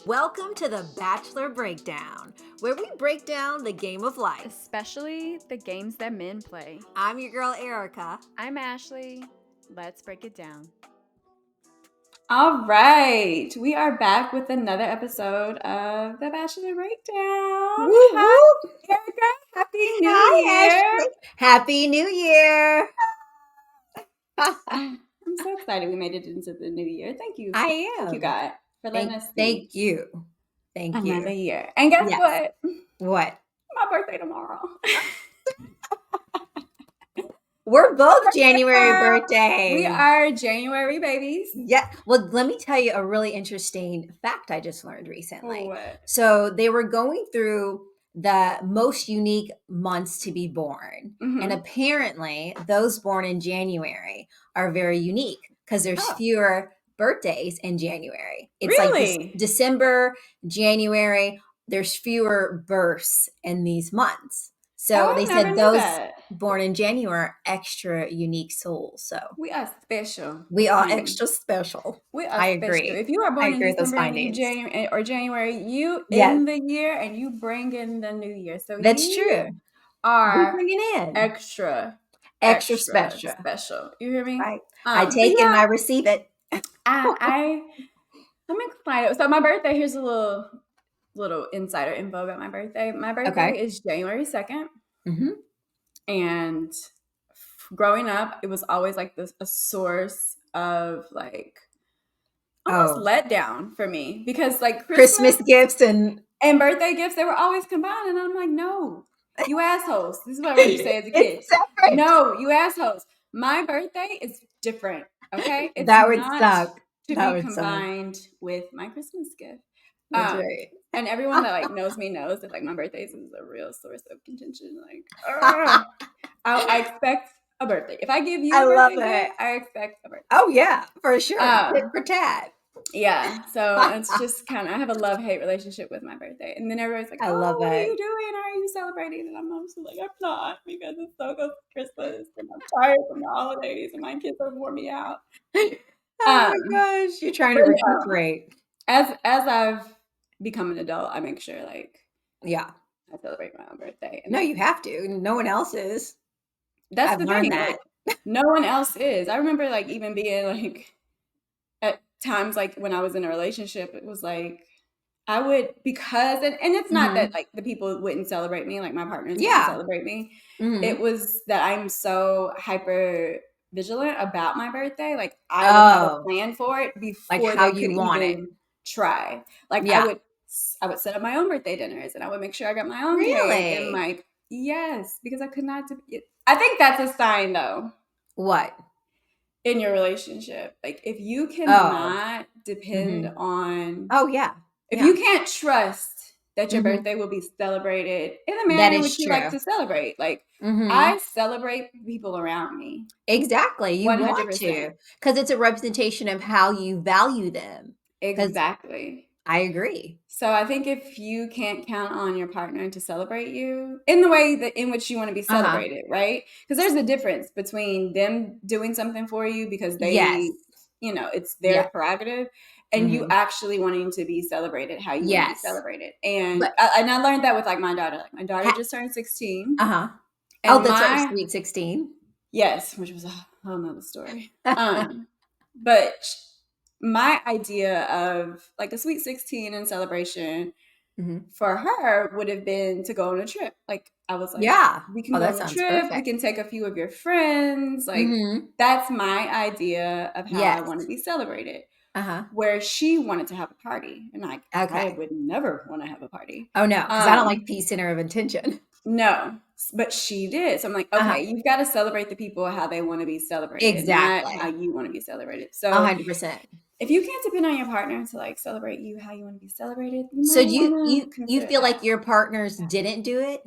Welcome to the Bachelor Breakdown, where we break down the game of life. Especially the games that men play. I'm your girl, Erica. I'm Ashley. Let's break it down. All right. We are back with another episode of the Bachelor Breakdown. Woo, woo. Hi, Erica. Happy New Hi, Year. Ashley. Happy New Year. I'm so excited we made it into the new year. Thank you. I am. Thank you, God, for letting us see Thank you. Thank another you. year. And guess what? What? My birthday tomorrow. We're both January birthdays. We are January babies. Yeah. Well, let me tell you a really interesting fact I just learned recently. What? So they were going through the most unique months to be born. Mhm. And apparently those born in January are very unique because there's Oh. fewer birthdays in January. It's Really? like December, January, there's fewer births in these months. So I they never said knew those that. born in January are extra unique souls. So We are special. we are honey. extra special. We are I special. agree. If you are born in agree with those December and you findings. January, you Yes. end the year and you bring in the new year. So That's you true. We are bring it in. extra special. You hear me? Right. I take it and I receive it. I'm excited. So my birthday, here's a little insider info about my birthday. My birthday is January 2nd. Mm-hmm. And growing up, it was always like a source of like almost letdown for me because like Christmas gifts and birthday gifts, they were always combined. And I'm like, no, you assholes. This is what I want you to say as a kid. It's separate. No, you assholes. My birthday is different. Okay. It's that would not suck. to That be would combined with my Christmas gift. That's right. And everyone that like knows me knows that like my birthdays is a real source of contention. Like, I expect a birthday. If I give you a birthday gift, I expect a birthday. Oh yeah, for sure. Tit for tat. Yeah. So it's just kind of, I have a love-hate relationship with my birthday. And then everybody's like, I love what it. are you doing? Are you celebrating? And I'm also like, I'm not, because it's so close to Christmas and I'm tired from the holidays and my kids have worn me out. Oh my gosh, you're trying to recuperate. As I've become an adult, I make sure like I celebrate my own birthday. No, you have to. No one else is. That's the thing. Like, no one else is. I remember like even being like at times like when I was in a relationship, it was like I would because and it's not that like the people wouldn't celebrate me, like my partners wouldn't celebrate me. Mm-hmm. It was that I'm so hyper vigilant about my birthday. Like I would have a plan for it before like how they you could want even try. Like I would set up my own birthday dinners and I would make sure I got my own cake and like yes, because I could not. I think that's a sign though. What? In your relationship, like if you cannot depend on. Oh yeah. If you can't trust that your birthday will be celebrated in the manner in which you like to celebrate, like I celebrate people around me. Exactly. You 100%. Want to because it's a representation of how you value them. Exactly. I agree. So I think if you can't count on your partner to celebrate you in the way that in which you want to be celebrated, right? Because there's a difference between them doing something for you because they, it's their prerogative, and you actually wanting to be celebrated how you want to be celebrated. And I learned that with like my daughter. Like my daughter just turned 16. Oh, that's right, sweet 16. Yes, which was a whole nother story. But my idea of like a sweet 16 and celebration for her would have been to go on a trip. Like I was like, we can go on a trip. Perfect. We can take a few of your friends. Like that's my idea of how I want to be celebrated. Where she wanted to have a party, and like I would never want to have a party. Oh no, because I don't like peace center of intention. No, but she did. So I'm like, okay, you've got to celebrate the people how they want to be celebrated, not how you want to be celebrated. So 100%. If you can't depend on your partner to like celebrate you how you want to be celebrated, so you feel like your partners didn't do it?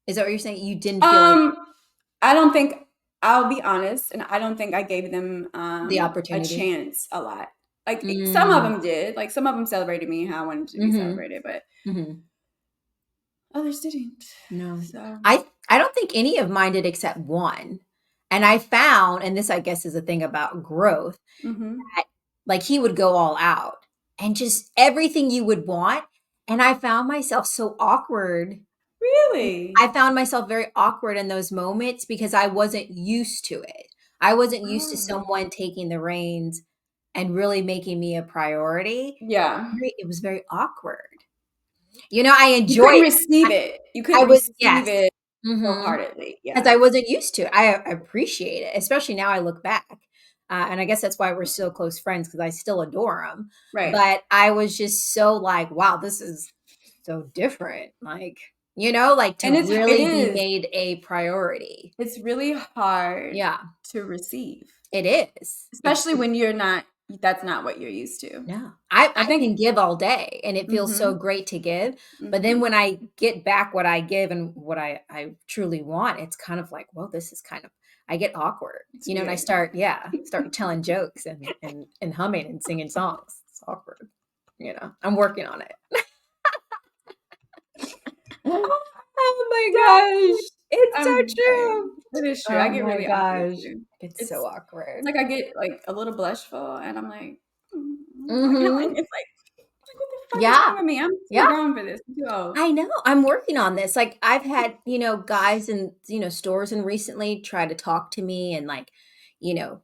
Is that what you're saying? You didn't feel like I don't think. I'll be honest, and I don't think I gave them the opportunity, a chance a lot. Like some of them did. Like some of them celebrated me how I wanted to be celebrated, but others didn't. No. So I don't think any of mine did except one. And I found, and this I guess is a thing about growth, that like he would go all out. and just everything you would want. And I found myself so awkward. Really? I found myself very awkward in those moments because I wasn't used to it. I wasn't used to someone taking the reins and really making me a priority. Yeah. It was very awkward. You know, I You couldn't enjoyed receive it. You I couldn't was receive it Mhm. wholeheartedly. Because Yeah. I wasn't used to it. I appreciate it, especially now I look back. And I guess that's why we're still close friends because I still adore him. Right. But I was just so like, wow, this is so different. Like, you know, like to And it really be is. made a priority. It's really hard Yeah, to receive, it is. especially when that's not what you're used to. No, I think can give all day and it feels so Mhm. great to give. But then Mhm. when I get back what I give and what I truly want, it's kind of like, well, this is kind of, I get awkward, It's you know, and I weird. start telling jokes and humming and singing songs. It's awkward. You know, I'm working on it. Oh my gosh. It's so I'm true. crying. It is true. I Oh get my really awkward gosh. too. It's so It's awkward. like I get like a little blushful and I'm like, I can't, Mhm. and it's like, what the fuck is Yeah. wrong with me? I'm too Yeah. grown for this. I'm too old. I know. I'm working on this. Like I've had, you know, guys in, you know, stores and recently try to talk to me and like, you know,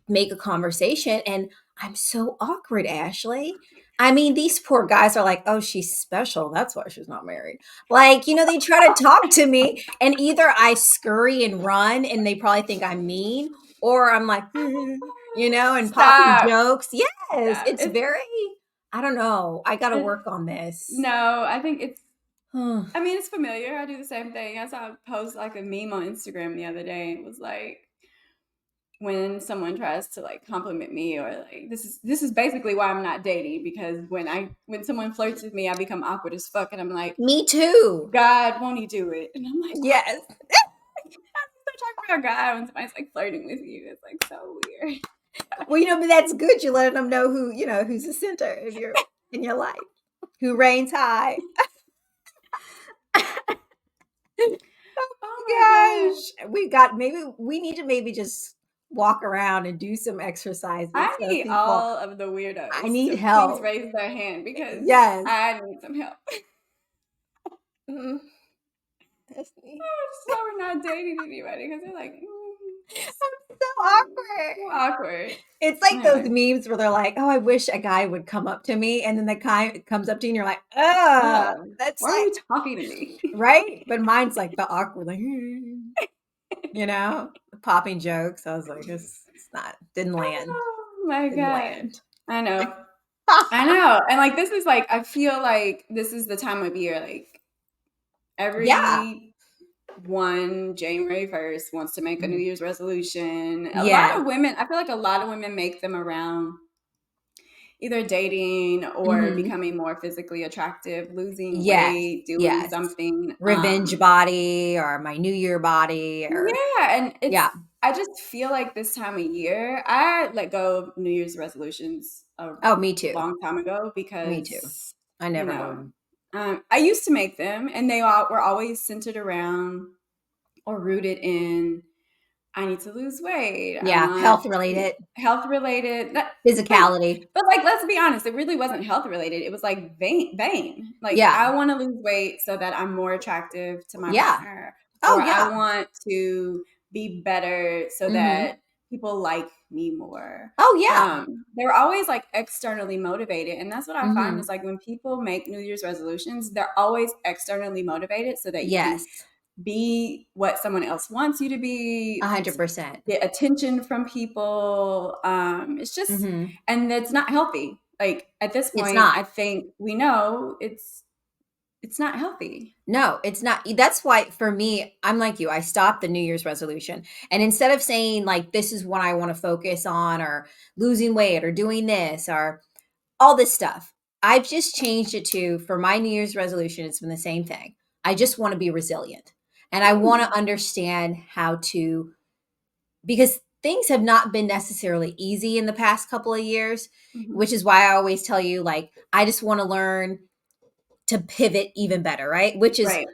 make a conversation and I'm so awkward, Ashley. I mean, these poor guys are like, "Oh, she's special. That's why she's not married." Like, you know, they try to talk to me and either I scurry and run and they probably think I'm mean or I'm like, you know, and popping Stop. jokes. Yes, Stop. it's very I don't know. I got to It's work on this. no, I think I mean, it's familiar. I do the same thing. I saw a post like a meme on Instagram the other day. It was like when someone tries to like compliment me or like this is basically why I'm not dating because when someone flirts with me, I become awkward as fuck and I'm like, Me too. God, won't he do it? And I'm like, Yes. I'm talking about a guy when somebody's like flirting with you. It's like so weird. Well, you know, but that's good. You're letting them know who, you know, who's the center of your in your life, who reigns high. Oh my Gosh, we got maybe we need to maybe just walk around and do some exercises I so need people. all of the I weirdos need to please help. raise their hand because Yes. I need some help. Mm, that's me. That's why we're not dating anybody because they're like, I'm so awkward. so awkward. It's like those Anyway. memes where they're like, "Oh, I wish a guy would come up to me," and then the guy comes up to you, and you're like, "Ah, that's Why are like you talking to me? right." But mine's like the awkward, like, you know, popping jokes. I was like, it's not didn't land, Oh my didn't god. land. I know. I know. And like this is like I feel like this is the time of year like Yeah. every one January 1st wants to make a New Year's resolution. A lot Yes. of women, I feel like a lot of women make them around either dating or Mhm. becoming more physically attractive, losing Yes. weight, doing Yes. something. Revenge body or my New Year body or Yeah, and yeah. I just feel like this time of year, I let go of New Year's resolutions a Oh, me too. long time ago Me too. because I never do them. I used to make them, and they all were always centered around or rooted in I need to lose weight. I Yeah, want health related, health related. physicality. But like, let's be honest, it really wasn't health related. It was like vain. Like, Yeah. I want to lose weight so that I'm more attractive to my Yeah. partner, Oh, or I yeah. want to be better so Mhm. that people like me more. Oh, yeah. They're always like externally motivated, and that's what I find is Mhm. like when people make New Year's resolutions, they're always externally motivated so that you can Yes. be what someone else wants you to be, 100%. get attention from people. It's just, Mhm. and it's not healthy. Like at this It's point, not. I think we know it's not healthy. No, it's not. That's why for me, I'm like you. I stopped the New Year's resolution. And instead of saying like this is what I want to focus on or losing weight or doing this or all this stuff, I've just changed it to for my New Year's resolution, it's been the same thing. I just want to be resilient. And I want to understand how to because things have not been necessarily easy in the past couple of years, which is why I always tell you like I just want to learn to pivot even better, right? Which is Right.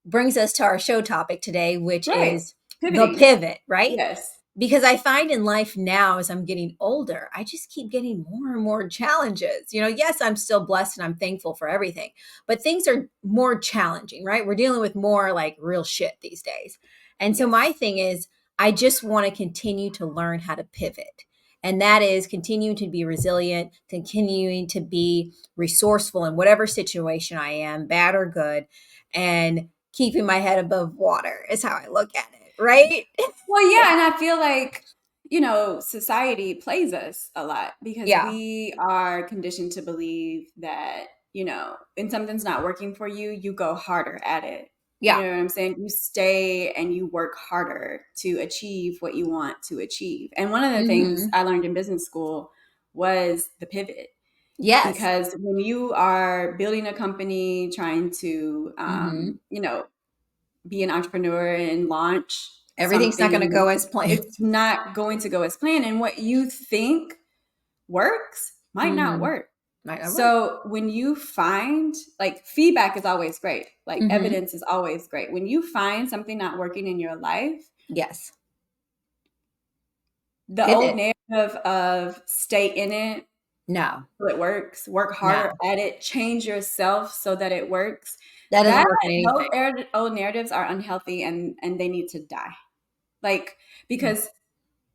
brings us to our show topic today, which Right. is the Pivoting. pivot, right? Yes. because I find in life now, as I'm getting older, I just keep getting more and more challenges. Yes, I'm still blessed and I'm thankful for everything, but things are more challenging, right? We're dealing with more like real shit these days. And so my Yes. thing is, I just want to continue to learn how to pivot. And that is continuing to be resilient, continuing to be resourceful in whatever situation I am, bad or good, and keeping my head above water is how I look at it, right? Well, yeah, and I feel like, society plays us a lot because Yeah. we are conditioned to believe that, when something's not working for you, you go harder at it. You Yeah. know what I'm saying? You stay and you work harder to achieve what you want to achieve. And one of the things Mhm. I learned in business school was the pivot. Yes. Because when you are building a company, trying to, Mhm. be an entrepreneur and launch Everything's not gonna something, go as planned. it's not going to go as planned. And what you think works might not Mhm. work. Might not work. So when you find, like, feedback is always great, like Mhm. evidence is always great. When you find something not working in your life, Yes. the old Pivot. narrative of stay in it No. so it works, work No. harder at it, change yourself so that it works. That doesn't That work in those anything. old narratives are unhealthy and they need to die. Like, Mm. because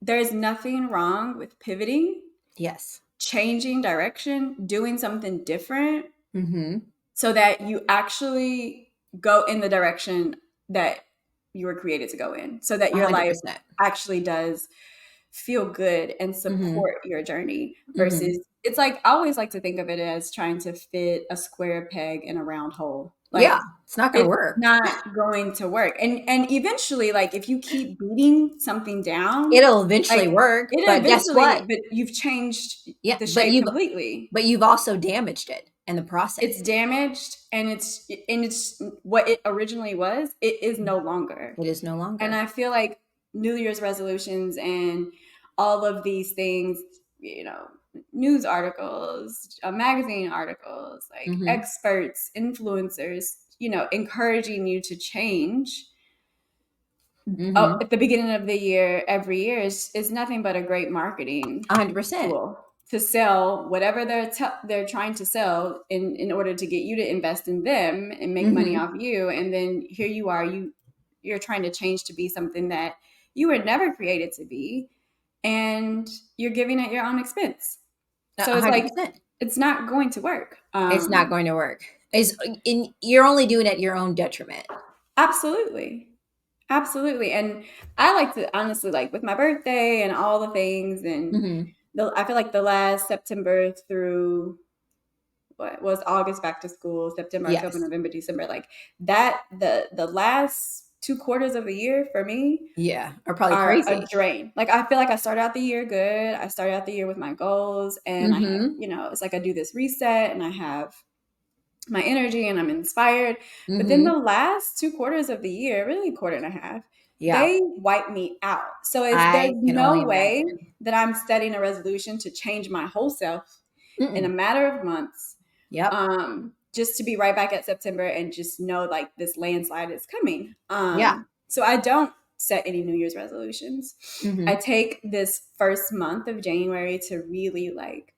there's nothing wrong with pivoting, Yes. changing direction, doing something different Mhm. so that you actually go in the direction that you were created to go in, so that your life 100%. actually does feel good and Mhm. support your journey Mhm. versus it's like I always like to think of it as trying to fit a square peg in a round hole. Yeah. Like, It's not gonna it's work. not going to work. And eventually, like, if you keep beating something down, It'll eventually like, work, it but guess eventually, what? but you've changed Yeah, the shape completely. but you've also damaged it in the process. It's damaged and it's what it originally was, it is no longer. It is no And longer. I feel like New Year's resolutions and all of these things, news articles, magazine articles, like Mhm. experts, influencers, encouraging you to change Mhm. at the beginning of the year, every year is nothing but a great marketing 100%. tool to sell whatever they're trying to sell in order to get you to invest in them and make money Mhm. off you. And then here you are, you're trying to change to be something that you were never created to be, and you're giving at your own expense. So it's like 100%. it's not going to work. It's not going to work. You're only doing it at your own detriment. Absolutely. Absolutely. And I like to honestly, like, with my birthday and all the things, and Mhm. I feel like the last September through what was August back to school, September, October, Yes. November, December, like that, the last 2 quarters of the year for me Yeah, are probably are a crazy. drain. Like, I feel like I started out the year good. I started out the year with my goals, and I have, Mhm. it's like I do this reset and I have my energy and I'm inspired. But then the Mhm. last 2 quarters of the year, really quarter and a half, Yeah. they wipe me out. So there's I can only no way imagine. that I'm setting a resolution to change my whole self in a Mm-mm. matter of months, Yep. just to be right back at September and just know, like, this landslide is coming. Yeah. So I don't set any New Year's resolutions. I Mhm. take this first month of January to really, like,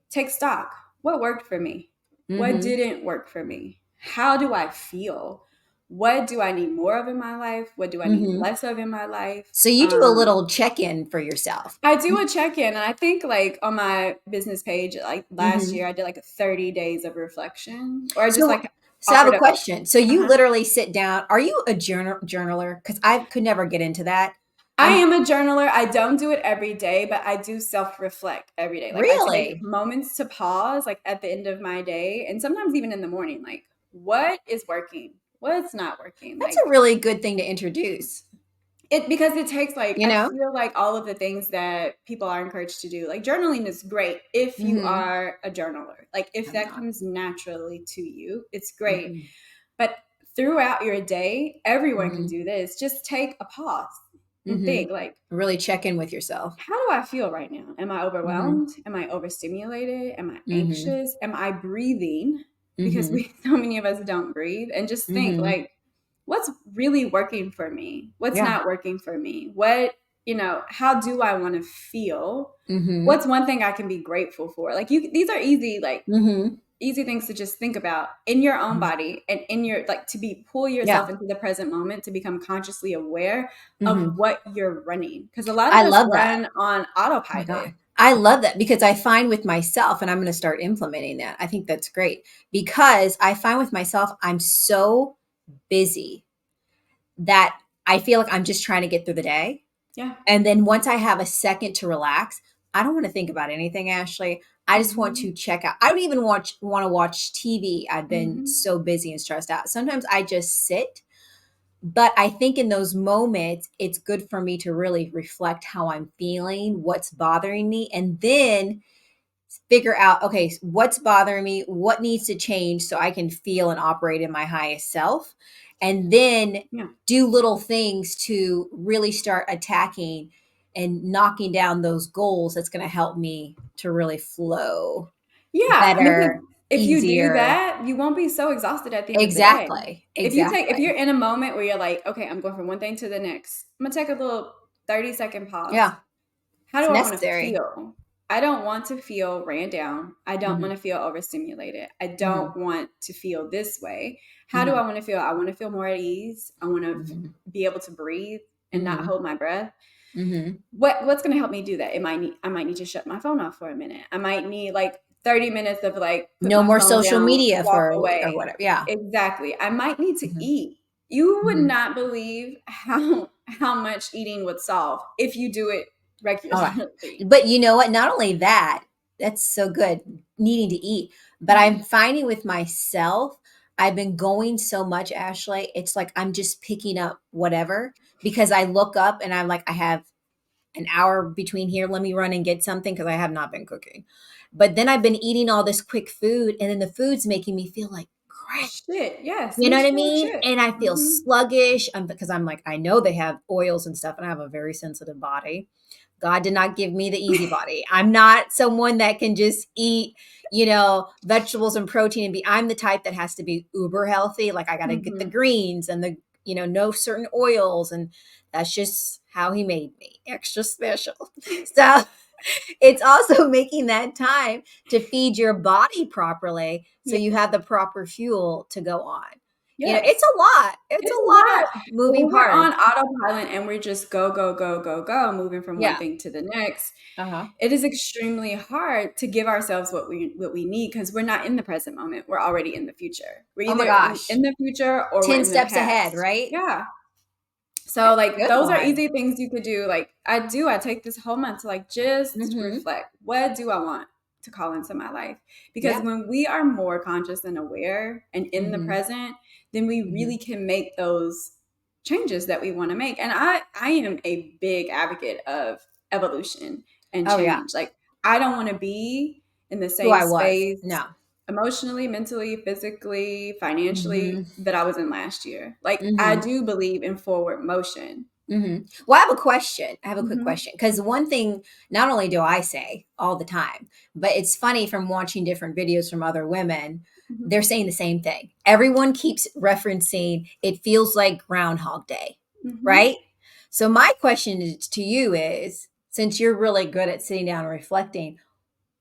take stock. What worked for me? What Mhm. didn't work for me? How do I feel? What do I need more of in my life? What do I need Mhm. less of in my life? So you do a little check-in for yourself. I do a check-in, and I think, like, on my business page, like last year, Mhm. I did like 30 days of reflection, or I just So like so I have a offered up. question. So you Uh-huh. literally sit down, are you a journaler? Because I could never get into that. I I'm am a journaler. I don't do it every day, but I do self-reflect every day. Like, I take really? moments to pause, like at the end of my day, and sometimes even in the morning. Like, what is working? What's not working? That's Like, a really good thing to introduce, because it takes, like, you I know? feel like all of the things that people are encouraged to do, like journaling is great if you Mhm. are a journaler. Like, if I'm that not. comes naturally to you, it's great. Mm-mm. But throughout your day, everyone can Mhm. do this. Just take a pause and Mhm. think, like, Really check in with yourself. how do I feel right now? Am I Mhm. overwhelmed? Am I overstimulated? Am I Mhm. anxious? Am I breathing? Because Mhm. so many of us don't breathe. And just think, Mhm. like, what's really working for me? What's Yeah. not working for me? What how do I want to feel? Mhm. What's one thing I can be grateful for? Like these are easy, like Mhm. easy things to just think about in your own Mhm. body and in your, like, pull yourself Yeah. into the present moment, to become consciously aware of Mhm. what you're running. Because a lot of I us love that. run on Oh my autopilot. god. I love that because I find with myself, and I'm gonna start implementing that. I think that's great because I find with myself, I'm so busy that I feel like I'm just trying to get through the day. Yeah. And then once I have a second to relax, I don't want to think about anything, Ashley. I just want Mm-hmm. to check out. I don't even want to watch TV. I've been Mm-hmm. so busy and stressed out. Sometimes I just sit, but I think in those moments, it's good for me to really reflect how I'm feeling, what's bothering me, and then figure out, okay, what's bothering me, what needs to change so I can feel and operate in my highest self. And then Yeah. do little things to really start attacking and knocking down those goals that's going to help me to really flow Yeah, I mean, 'cause better, if you do easier. that, you won't be so exhausted at the end of the day. Exactly. If you're Exactly. in a moment where you're like, okay, I'm going from one thing to the next, I'm gonna take a little 30-second pause. Yeah, How it's do I want to necessary. feel? I don't want to feel ran down. I don't Hmm. want to feel overstimulated. I Hmm. don't want to feel this way. How do I Hmm. want to feel? I want to feel more at ease. I want to Hmm. be able to breathe and not Hmm. hold my breath. Hmm. What's going to help me do that? I might need to shut my phone off for a minute. I might need like 30 minutes of like put No my more phone social down, media walk for a week or away. whatever. Yeah. Exactly. I might need to Hmm. eat. You would Hmm. not believe how much eating would solve if you do it All right. regularly. But you know what? Not only that, that's so good, needing to eat. But I'm Mhm. finding with myself, I've been going so much, Ashley. It's like I'm just picking up whatever because I look up and I'm like, I have an hour between here. Let me run and get something because I have not been cooking. But then I've been eating all this quick food, and then the food's making me feel like crap. Shit. Yes. You know Makes what I you feel like mean? shit. And I feel Hmm. sluggish because I'm like, I know they have oils and stuff, and I have a very sensitive body. God did not give me the easy body. I'm not someone that can just eat, vegetables and protein and be, I'm the type that has to be uber healthy. Like I got to get the Hmm. greens and no certain oils. And that's just how he made me, extra special. So it's also making that time to feed your body properly so Yeah. you have the proper fuel to go on. It's Yes. a lot. It's It's a a lot of lot. moving When we're on parts. autopilot and we're just go, go, go, go, go, moving from one Yeah. thing to the next, Uh-huh. it is extremely hard to give ourselves what we need, because we're not in the present moment. We're already in the future. We're Oh my either in gosh. the future or we're 10 in the steps ahead, past. right? Yeah. So That's a like good those are one. easy things you could do. Like I take this whole month to like just Mhm. reflect. What do I want to call into my life? Because Yeah. when we are more conscious and aware and in the Mhm. present, then we Mhm. really can make those changes that we want to make. And I am a big advocate of evolution and Oh, yeah. change. Like I don't want to be in the Who same I was. space No. emotionally, mentally, physically, financially Mhm. that I was in last year. Like I Mhm. do believe in forward motion. Mhm. Well, I have a question. I have a quick Mhm. question because one thing, not only do I say all the time, but it's funny from watching different videos from other women, Mhm. they're saying the same thing. Everyone keeps referencing it feels like Groundhog Day, Mhm. right? So my question to you is, since you're really good at sitting down and reflecting,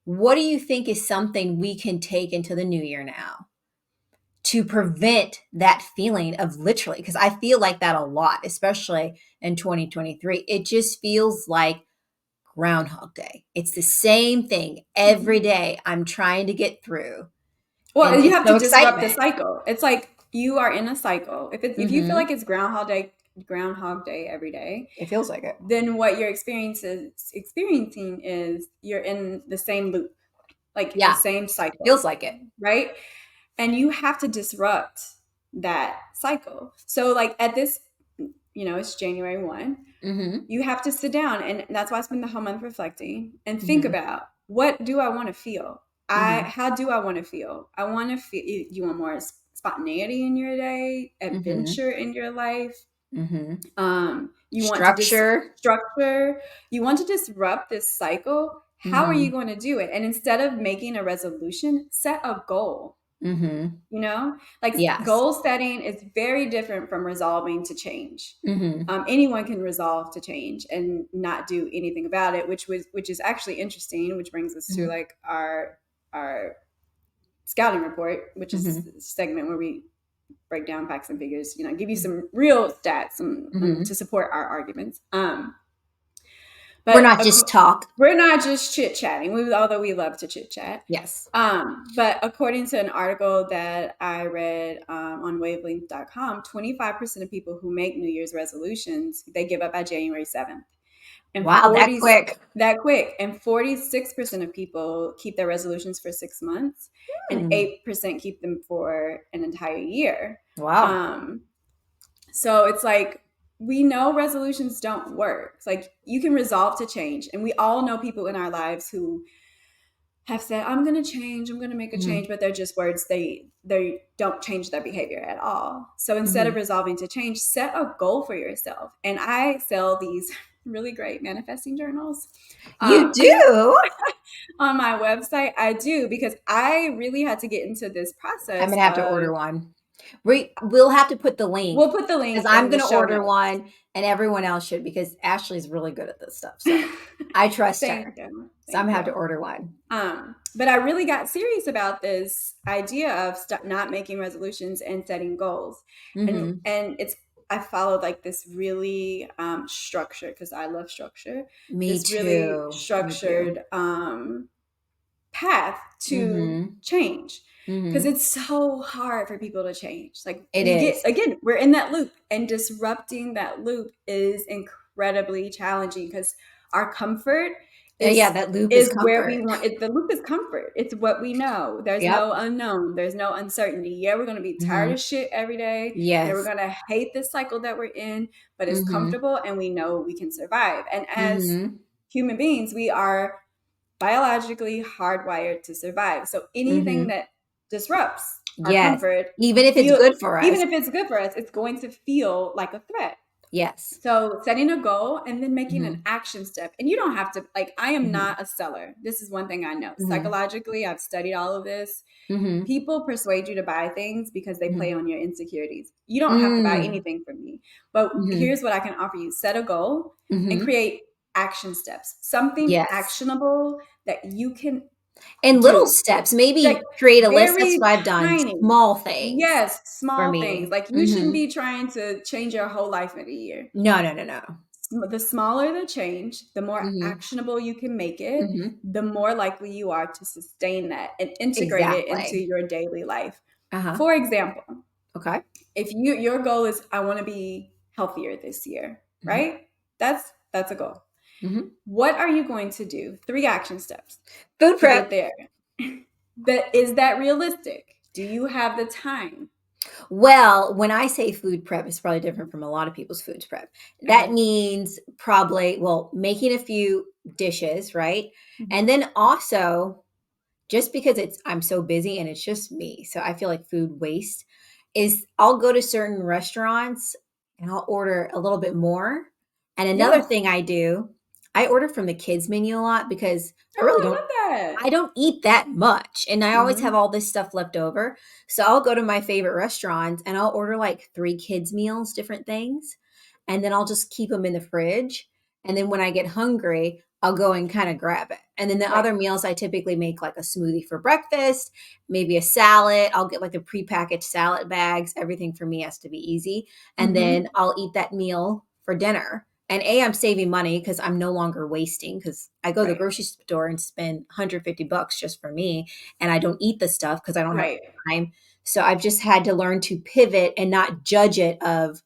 what do you think is something we can take into the new year now to prevent that feeling of literally, because I feel like that a lot, especially in 2023. It just feels like Groundhog Day. It's the same thing every Mhm. day I'm trying to get through. And Well, you it's have to no disrupt the excitement. cycle. It's like you are in a cycle. If you feel Hmm. like it's Groundhog Day every day, It feels like it. then what you're experiencing is you're in the same loop, like the Yeah, same feels cycle, like it. right? And you have to disrupt that cycle. So like at this, it's January 1. Hmm. You have to sit down, and that's why I spend the whole month reflecting and think Hmm. about, what do I want to feel? Hmm. How do I want to feel? I want to feel, you want more spontaneity in your day, Hmm. adventure in your life. Hmm. You want to Structure. structure, you want to disrupt this cycle. How are you Hmm. going to do it? And instead of making a resolution, set a goal. Mm-hmm. You know, like Yes. goal setting is very different from resolving to change. Mm-hmm. Anyone can resolve to change and not do anything about it, which is actually interesting. Which brings us to Mm-hmm. like our scouting report, which is Mm-hmm. a segment where we break down facts and figures. You know, give you some real stats Mm-hmm. to support our arguments. We're But not just talk. we're not just chit chatting, although we love to chit chat. Yes. But according to an article that I read on wavelength.com, 25% of people who make New Year's resolutions, they give up by January 7th. And Wow, that quick. And 46% of people keep their resolutions for 6 months, and 8% keep them for an entire year. Wow. So it's like, we know resolutions don't work. It's like, you can resolve to change. And we all know people in our lives who have said, I'm going to change, I'm going to make a change, but they're just words. They don't change their behavior at all. So instead of resolving to change, set a goal for yourself. And I sell these really great manifesting journals. You do? On my website. I do, because I really had to get into this process. I'm going to have to order one. We'll have to put the link. We'll put the link because I'm in the going to show order notes. one, and everyone else should, because Ashley's really good at this stuff. So I trust her. Thank you. So I'm going to have to order one. But I really got serious about this idea of not making resolutions and setting goals. Mm-hmm. And I followed like this really structured, because I love structure. Me too. Really structured path to change. Because it's so hard for people to change. Like, we're in that loop, and disrupting that loop is incredibly challenging, because our comfort that loop is comfort. where we want it. The loop is comfort. It's what we know. There's no unknown. There's no uncertainty. Yeah, we're going to be tired of shit every day. Yes. And we're going to hate this cycle that we're in, but it's comfortable, and we know we can survive. And as human beings, we are biologically hardwired to survive. So anything that disrupts our comfort, even if it's good for us, it's going to feel like a threat. Yes. So setting a goal and then making an action step. And you don't have to, like, I am not a seller. This is one thing I know. Psychologically, I've studied all of this. People persuade you to buy things because they play on your insecurities. You don't have to buy anything from me. But here's what I can offer you. Set a goal and create action steps. Something actionable that you can and little steps. Maybe create a list. That's what I've done. Small things. Yes, small things. Like, you shouldn't be trying to change your whole life in a year. No. The smaller the change, the more actionable you can make it, the more likely you are to sustain that and integrate it into your daily life. For example, if your goal is, I want to be healthier this year, right? That's a goal. What are you going to do? 3 action steps. Food prep. There. Is that realistic? Do you have the time? Well, when I say food prep, it's probably different from a lot of people's food prep. That means probably, making a few dishes, right? And then also, just because I'm so busy and it's just me, so I feel like food waste, is I'll go to certain restaurants and I'll order a little bit more. And another thing I do, I order from the kids menu a lot, because I really don't. I don't eat that much, and I always have all this stuff left over. So I'll go to my favorite restaurants and I'll order like 3 kids meals, different things, and then I'll just keep them in the fridge. And then when I get hungry, I'll go and kind of grab it. And then the other meals, I typically make like a smoothie for breakfast, maybe a salad. I'll get like the prepackaged salad bags. Everything for me has to be easy. And then I'll eat that meal for dinner. And I'm saving money because I'm no longer wasting, because I go to the grocery store and spend $150 just for me. And I don't eat the stuff because I don't have time. So I've just had to learn to pivot and not judge it because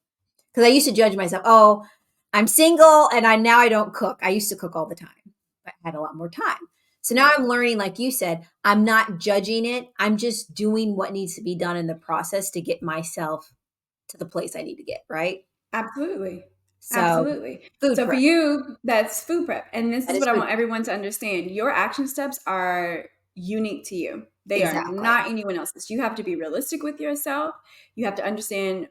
I used to judge myself. Oh, I'm single and now I don't cook. I used to cook all the time, but I had a lot more time. So now I'm learning, like you said, I'm not judging it. I'm just doing what needs to be done in the process to get myself to the place I need to get, right? Absolutely. So, absolutely. So prep. For you, that's food prep. And this is what I want everyone to understand. Your action steps are unique to you. They are not anyone else's. You have to be realistic with yourself. You have to understand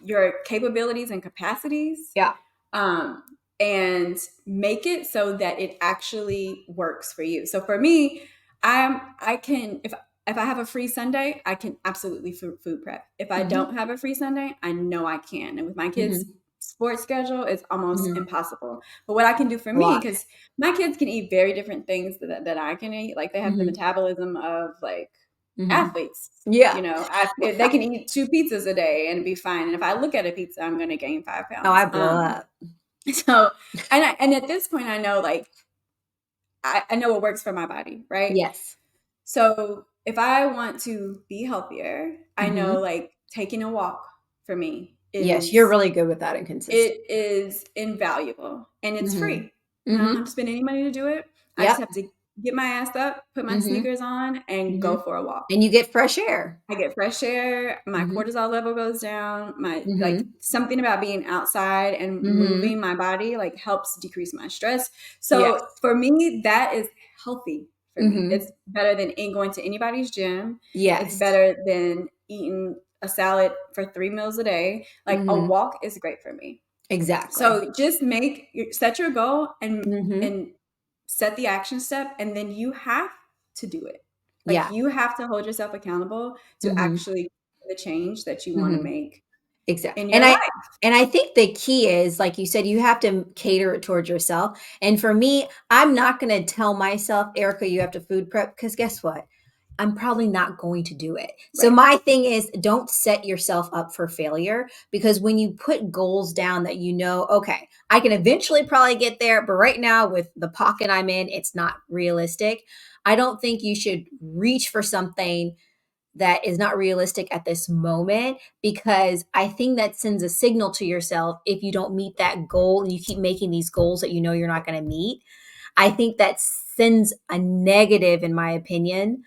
your capabilities and capacities. Yeah. And make it so that it actually works for you. So for me, I can, if I have a free Sunday, I can absolutely food prep. If I don't have a free Sunday, I know I can. And with my kids' sports schedule, it's almost impossible. But what I can do for me, because my kids can eat very different things that I can eat. Like they have the metabolism of like athletes. Yeah. You know, they can eat 2 pizzas a day and be fine. And if I look at a pizza, I'm going to gain 5 pounds. Oh, I blow up. So, and at this point, I know like I know what works for my body, right? Yes. So if I want to be healthier, I know like taking a walk for me is, yes, you're really good with that and consistent. It is invaluable and it's free. I don't have to spend any money to do it. I just have to get my ass up, put my sneakers on, and go for a walk. And you get fresh air. I get fresh air. My cortisol level goes down. My like something about being outside and moving my body like helps decrease my stress. So for me, that is healthy for me. It's better than going to anybody's gym. Yes. It's better than eating a salad for 3 meals a day. Like a walk is great for me. Exactly. So just set your goal and set the action step, and then you have to do it. Like you have to hold yourself accountable to actually the change that you want to make. Exactly. In your life. And I think the key is, like you said, you have to cater it towards yourself. And for me, I'm not going to tell myself, Erica, you have to food prep, because guess what? I'm probably not going to do it. So my thing is, don't set yourself up for failure, because when you put goals down that you know, okay, I can eventually probably get there, but right now with the pocket I'm in, it's not realistic. I don't think you should reach for something that is not realistic at this moment, because I think that sends a signal to yourself if you don't meet that goal and you keep making these goals that you know you're not going to meet. I think that sends a negative, in my opinion,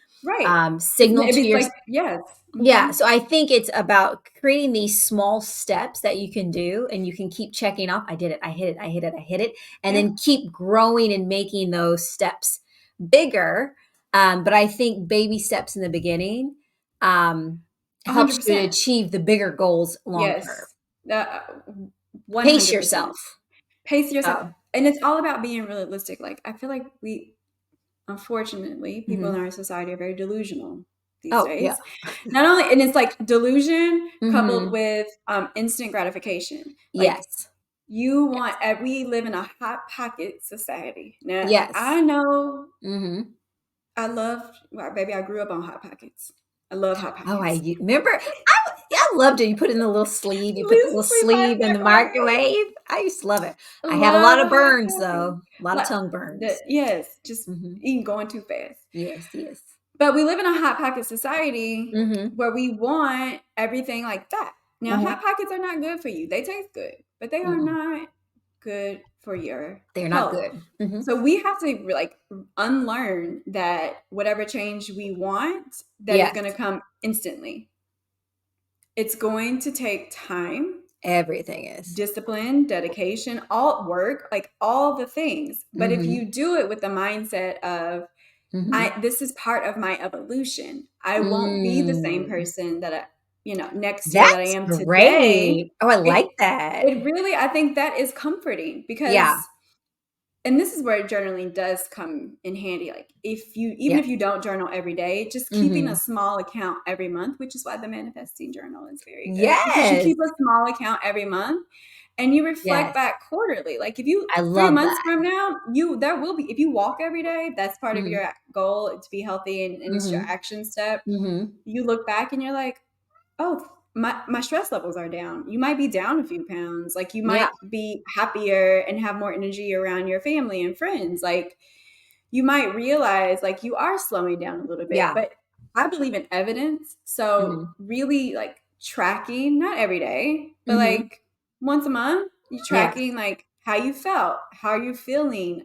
signal to yourself. Like, yes. Yeah. So I think it's about creating these small steps that you can do, and you can keep checking off. I did it. I hit it. I hit it. I hit it. And then keep growing and making those steps bigger. But I think baby steps in the beginning helps you to achieve the bigger goals long term. 100%. Pace yourself. Pace yourself. And it's all about being realistic. Like I feel like unfortunately, people in our society are very delusional these days. Yeah. Not only, and it's like delusion coupled with instant gratification. Like, you want, we live in a hot pocket society. Now, I know, baby, I grew up on Hot Pockets. I love Hot Pockets. Oh, I remember. I loved it. You put it in the little sleeve. You put the little sleeve in the microwave. I used to love it. I had a lot of burns, though. A lot of tongue burns. Yes, just eating going too fast. Yes, yes. But we live in a Hot Pocket society where we want everything like that. Now, Hot Pockets are not good for you. They taste good, but they are not good for your They're health. not good. So we have to like unlearn that whatever change we want, that is going to come instantly. It's going to take time. Everything is. Discipline, dedication, all work, like all the things. But if you do it with the mindset of, this is part of my evolution. I won't be the same person that next year that I am today. Oh, I like that. It really, I think that is comforting, because and this is where journaling does come in handy. Like if you don't journal every day, just keeping a small account every month, which is why the manifesting journal is very good. Yes. Because you keep a small account every month and you reflect back quarterly. Like if you 3 months from now, there will be, if you walk every day, that's part of your goal to be healthy, and it's your action step. You look back and you're like, oh, my stress levels are down. You might be down a few pounds. Like you might be happier and have more energy around your family and friends. Like you might realize like you are slowing down a little bit. But I believe in evidence. So really like tracking, not every day, but like once a month, you tracking like how you felt, how you're feeling,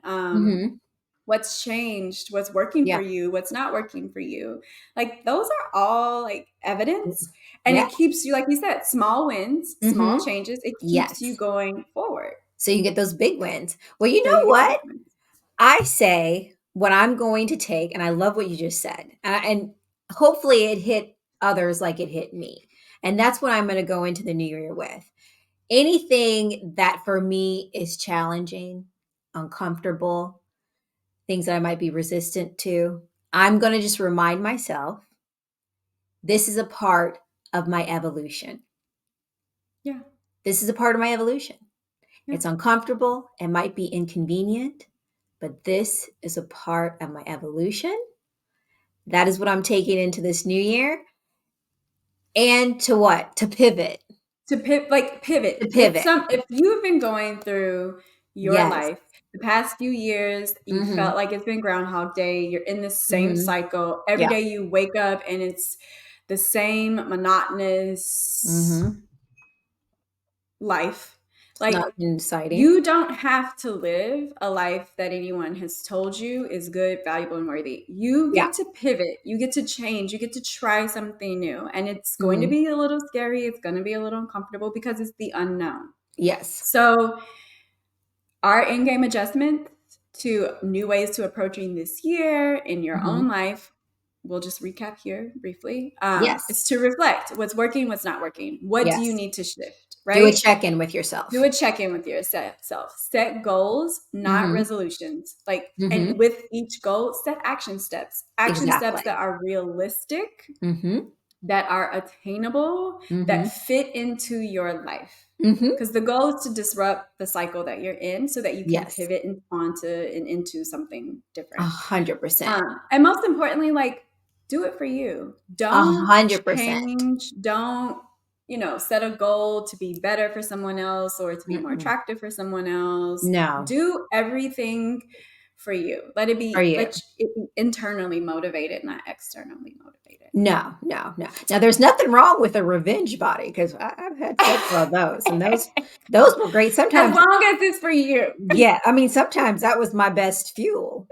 what's changed, what's working for you, what's not working for you. Like those are all like evidence. And it keeps you, like you said, small wins, small changes. It keeps you going forward. So you get those big wins. Well, you know what? I say what I'm going to take, and I love what you just said. And hopefully it hit others like it hit me. And that's what I'm going to go into the new year with. Anything that for me is challenging, uncomfortable, things that I might be resistant to, I'm going to just remind myself this is a part of my evolution. Yeah. This is a part of my evolution. Yeah. It's uncomfortable. It might be inconvenient, but this is a part of my evolution. That is what I'm taking into this new year. And to what? To pivot. To pivot. To pivot. If you've been going through your Yes. life the past few years, you felt like it's been Groundhog Day, you're in the same cycle. Every day you wake up and it's the same monotonous life. Like, not exciting. You don't have to live a life that anyone has told you is good, valuable, and worthy. You get to pivot. You get to change. You get to try something new. And it's going to be a little scary. It's going to be a little uncomfortable because it's the unknown. Yes. So our in-game adjustment to new ways to approaching this year in your own life, we'll just recap here briefly. It's to reflect what's working, what's not working. What do you need to shift? Right? Do a check-in with yourself. Do a check-in with yourself. Set goals, not resolutions. And with each goal, set action steps. Steps that are realistic, that are attainable, that fit into your life. Because the goal is to disrupt the cycle that you're in so that you can pivot onto and into something different. 100%. And most importantly, do it for you. Don't 100%. change. Don't set a goal to be better for someone else or to be more attractive for someone else. No. Do everything for you. Let it be internally motivated, not externally motivated. No. Now, there's nothing wrong with a revenge body because I've had several of those, and those were great. Sometimes, as long as it's for you. Yeah, I mean, sometimes that was my best fuel.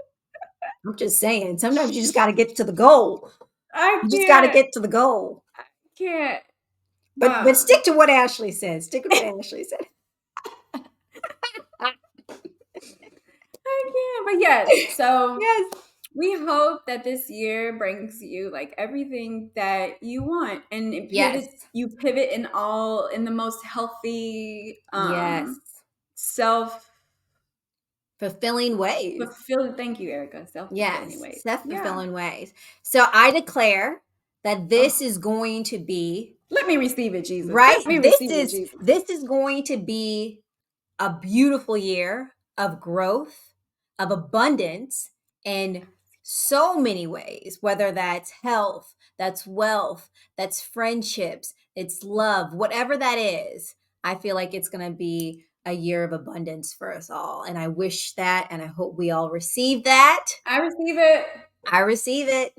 I'm just saying. Sometimes you just got to get to the goal. You just got to get to the goal. I can't. But stick to what Ashley said. Stick with what Ashley said. I can't. But yes. So we hope that this year brings you everything that you want, and it pivots. You pivot in the most healthy, fulfilling ways. Thank you, Erica. Self-fulfilling ways. Self-fulfilling ways. So I declare that this is going to be. Let me receive it, Jesus. Right? Let me receive it, Jesus. This is going to be a beautiful year of growth, of abundance in so many ways, whether that's health, that's wealth, that's friendships, it's love, whatever that is. I feel like it's going to be a year of abundance for us all. And I wish that, and I hope we all receive that. I receive it. I receive it.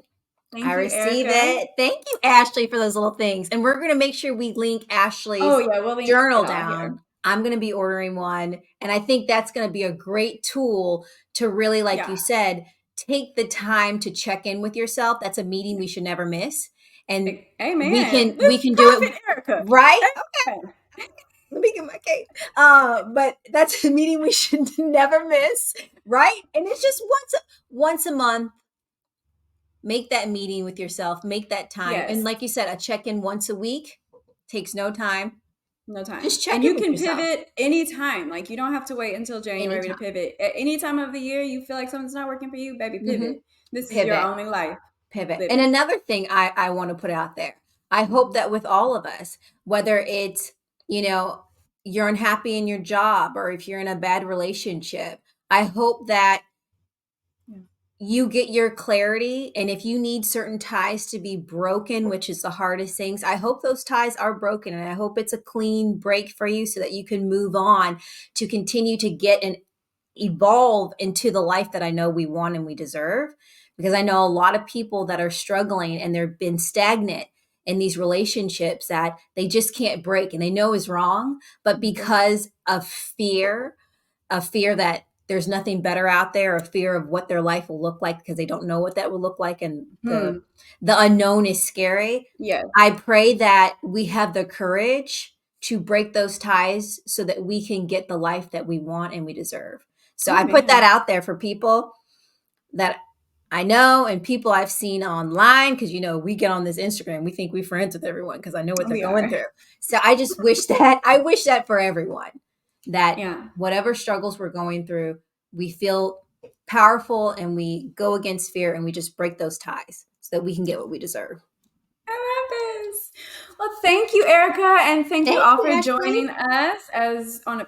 Thank you, Erica. It. Thank you, Ashley, for those little things. And we're going to make sure we link Ashley's we'll link journal down. I'm going to be ordering one. And I think that's going to be a great tool to really, like you said, take the time to check in with yourself. That's a meeting we should never miss. And Amen. we can do it. Erica. Right? Okay. Let me get my cake. But that's a meeting we should never miss. Right? And it's just once a month. Make that meeting with yourself. Make that time. Yes. And like you said, a check-in once a week takes no time. No time. Just check and in you with can yourself. Pivot anytime. You don't have to wait until January to pivot. At any time of the year you feel like something's not working for you, baby, pivot. This is your only life. Pivot. And another thing I want to put out there. I hope that with all of us, whether it's, you're unhappy in your job or if you're in a bad relationship, I hope that you get your clarity. And if you need certain ties to be broken, which is the hardest things, I hope those ties are broken. And I hope it's a clean break for you so that you can move on to continue to get and evolve into the life that I know we want and we deserve. Because I know a lot of people that are struggling and they've been stagnant in these relationships that they just can't break and they know is wrong. But because of fear that there's nothing better out there, a fear of what their life will look like because they don't know what that will look like. And the unknown is scary. Yes. I pray that we have the courage to break those ties so that we can get the life that we want and we deserve. So I put that out there for people that I know and people I've seen online because, we get on this Instagram. We think we're friends with everyone because I know what they're going through. So I just wish that for everyone. That whatever struggles we're going through, we feel powerful and we go against fear and we just break those ties so that we can get what we deserve. I love Well, thank you, Erica, and thank you Thank all you, for Ashley. joining us on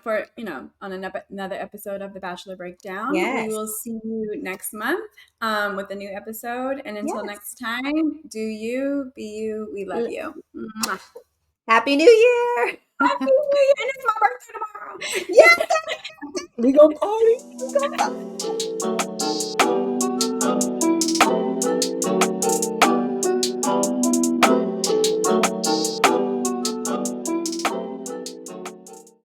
another episode of the Bachelor Breakdown. Yes. We will see you next month with a new episode. And until Yes. next time, do you, be you, we love you. Mwah. Happy New Year. Happy New Year, and it's my birthday tomorrow. Yes. We gonna party. We gonna party.